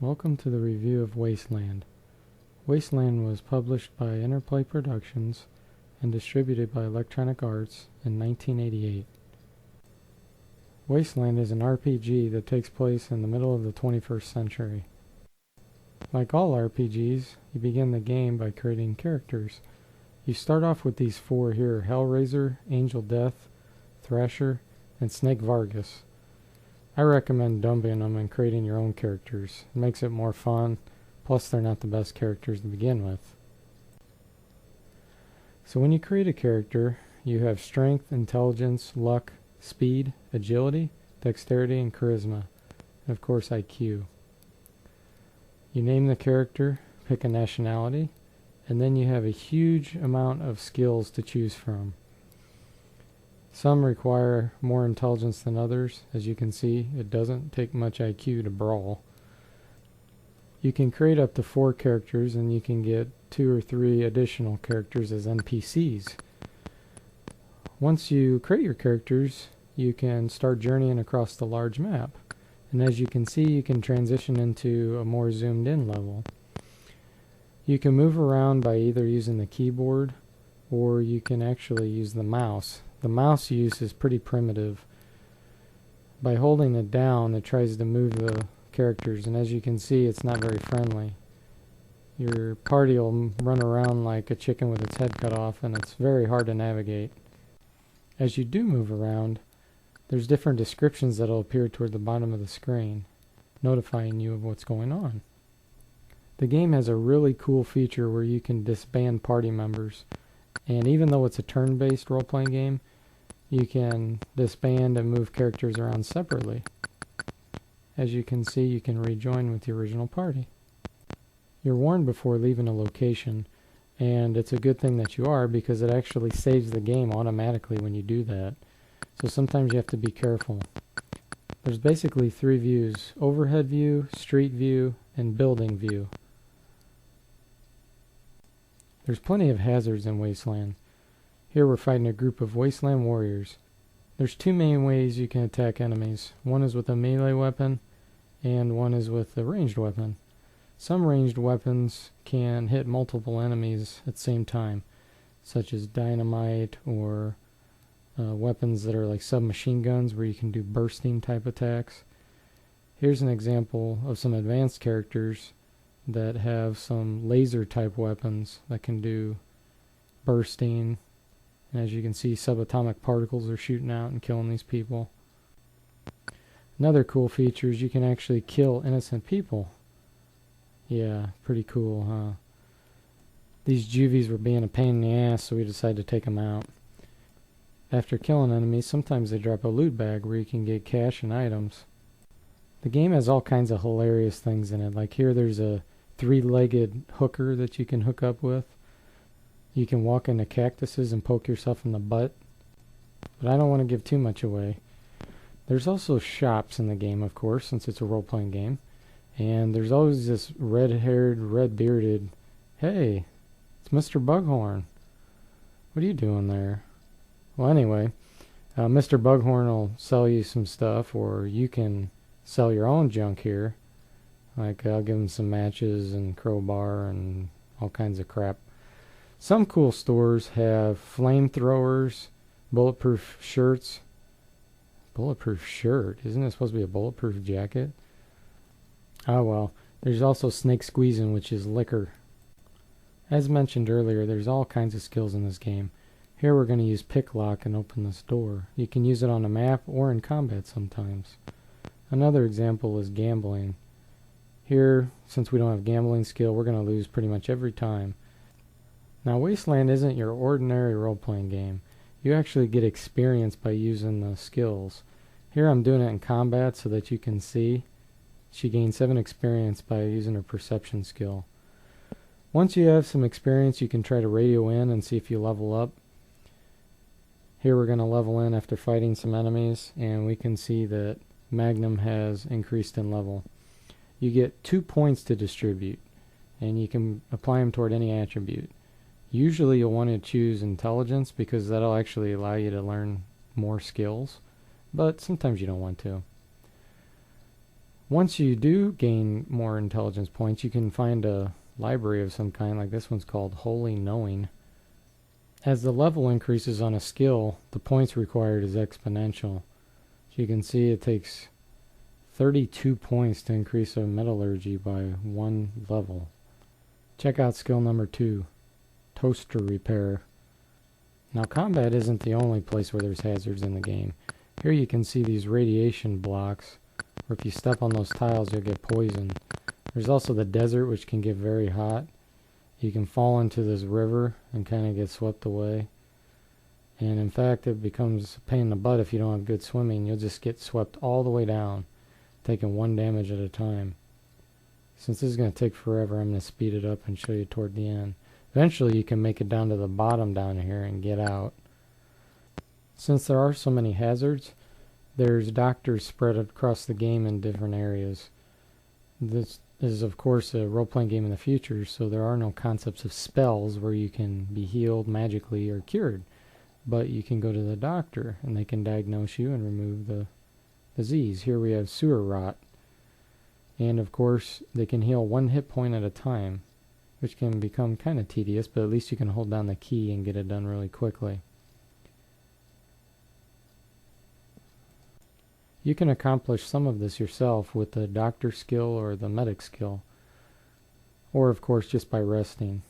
Welcome to the review of Wasteland. Wasteland was published by Interplay Productions and distributed by Electronic Arts in 1988. Wasteland is an RPG that takes place in the middle of the 21st century. Like all RPGs, you begin the game by creating characters. You start off with these four here: Hellraiser, Angel Death, Thrasher, and Snake Vargas. I recommend dumping them and creating your own characters. It makes it more fun, plus they're not the best characters to begin with. So when you create a character, you have strength, intelligence, luck, speed, agility, dexterity, and charisma, and of course IQ. You name the character, pick a nationality, and then you have a huge amount of skills to choose from. Some require more intelligence than others. As you can see, it doesn't take much IQ to brawl. You can create up to 4 characters, and you can get 2 or 3 additional characters as NPCs. Once you create your characters, you can start journeying across the large map. And as you can see, you can transition into a more zoomed in level. You can move around by either using the keyboard or you can actually use the mouse. The mouse use is pretty primitive. By holding it down, it tries to move the characters, and as you can see, it's not very friendly. Your party will run around like a chicken with its head cut off, and it's very hard to navigate. As you do move around, there's different descriptions that will appear toward the bottom of the screen, notifying you of what's going on. The game has a really cool feature where you can disband party members, and even though it's a turn-based role-playing game, you can disband and move characters around separately. As you can see, you can rejoin with the original party. You're warned before leaving a location, and it's a good thing that you are, because it actually saves the game automatically when you do that. So sometimes you have to be careful. There's basically 3 views: overhead view, street view, and building view. There's plenty of hazards in Wasteland. Here we're fighting a group of Wasteland warriors. There's 2 main ways you can attack enemies. One is with a melee weapon, and one is with a ranged weapon. Some ranged weapons can hit multiple enemies at the same time, such as dynamite or weapons that are like submachine guns where you can do bursting type attacks. Here's an example of some advanced characters that have some laser type weapons that can do bursting. And as you can see, subatomic particles are shooting out and killing these people. Another cool feature is you can actually kill innocent people. Yeah, pretty cool, huh? These juvies were being a pain in the ass, so we decided to take them out. After killing enemies, sometimes they drop a loot bag where you can get cash and items. The game has all kinds of hilarious things in it. Like here, there's a 3-legged hooker that you can hook up with. You can walk into cactuses and poke yourself in the butt. But I don't want to give too much away. There's also shops in the game, of course, since it's a role-playing game. And there's always this red-haired, red-bearded, "Hey, it's Mr. Bughorn. What are you doing there?" Well, anyway, Mr. Bughorn will sell you some stuff, or you can sell your own junk here. Like, I'll give him some matches and crowbar and all kinds of crap. Some cool stores have flamethrowers, bulletproof shirts. Bulletproof shirt? Isn't it supposed to be a bulletproof jacket? Oh well. There's also snake squeezing, which is liquor. As mentioned earlier, there's all kinds of skills in this game. Here we're going to use pick lock and open this door. You can use it on a map or in combat sometimes. Another example is gambling. Here, since we don't have gambling skill, we're going to lose pretty much every time. Now, Wasteland isn't your ordinary role-playing game. You actually get experience by using the skills. Here I'm doing it in combat so that you can see. She gained 7 experience by using her perception skill. Once you have some experience, you can try to radio in and see if you level up. Here we're going to level in after fighting some enemies, and we can see that Magnum has increased in level. You get 2 points to distribute, and you can apply them toward any attribute. Usually you'll want to choose intelligence because that'll actually allow you to learn more skills, but sometimes you don't want to. Once you do gain more intelligence points, you can find a library of some kind, like this one's called Holy Knowing. As the level increases on a skill, the points required is exponential. So you can see it takes 32 points to increase a metallurgy by 1 level. Check out skill number 2, Toaster Repair. Now combat isn't the only place where there's hazards in the game. Here you can see these radiation blocks, where if you step on those tiles you'll get poisoned. There's also the desert, which can get very hot. You can fall into this river and kind of get swept away. And in fact, it becomes a pain in the butt if you don't have good swimming. You'll just get swept all the way down, taking 1 damage at a time. Since this is going to take forever, I'm going to speed it up and show you toward the end. Eventually you can make it down to the bottom down here and get out. Since there are so many hazards, there's doctors spread across the game in different areas. This is of course a role-playing game in the future, so there are no concepts of spells where you can be healed magically or cured. But you can go to the doctor and they can diagnose you and remove the disease. Here we have sewer rot. And of course they can heal 1 hit point at a time, which can become kind of tedious, but at least you can hold down the key and get it done really quickly. You can accomplish some of this yourself with the doctor skill or the medic skill, or of course just by resting.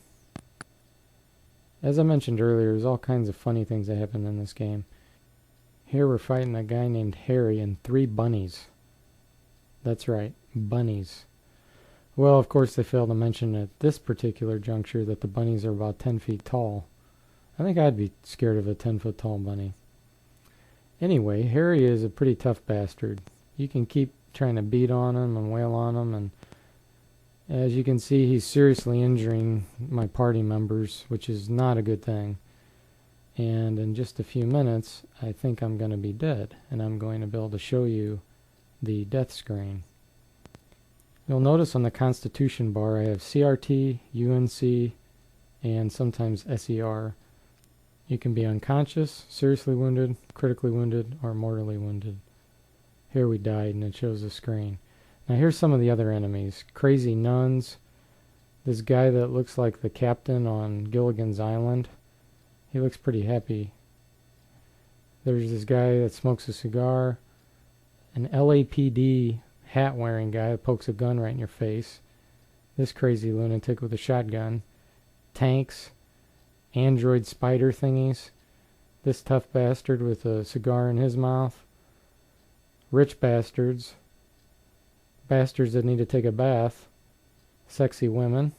As I mentioned earlier, there's all kinds of funny things that happen in this game. Here we're fighting a guy named Harry and 3 bunnies. That's right, bunnies. Well, of course they fail to mention at this particular juncture that the bunnies are about 10 feet tall. I think I'd be scared of a 10-foot tall bunny. Anyway, Harry is a pretty tough bastard. You can keep trying to beat on him and wail on him, and as you can see, he's seriously injuring my party members, which is not a good thing. And in just a few minutes, I think I'm going to be dead, and I'm going to be able to show you the death screen. You'll notice on the Constitution bar I have CRT, UNC, and sometimes SER. You can be unconscious, seriously wounded, critically wounded, or mortally wounded. Here we died, and it shows the screen. Now here's some of the other enemies. Crazy nuns. This guy that looks like the captain on Gilligan's Island. He looks pretty happy. There's this guy that smokes a cigar. An LAPD hat-wearing guy that pokes a gun right in your face. This crazy lunatic with a shotgun. Tanks. Android spider thingies. This tough bastard with a cigar in his mouth. Rich bastards. Bastards that need to take a bath. Sexy women.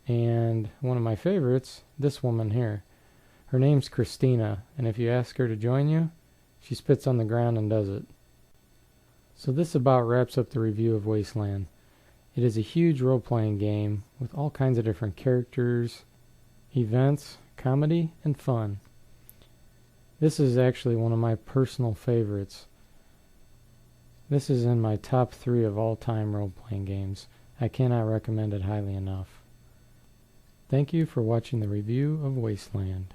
And one of my favorites, this woman here. Her name's Christina, and if you ask her to join you, she spits on the ground and does it. So this about wraps up the review of Wasteland. It is a huge role-playing game with all kinds of different characters, events, comedy, and fun. This is actually one of my personal favorites. This is in my top 3 of all time role-playing games. I cannot recommend it highly enough. Thank you for watching the review of Wasteland.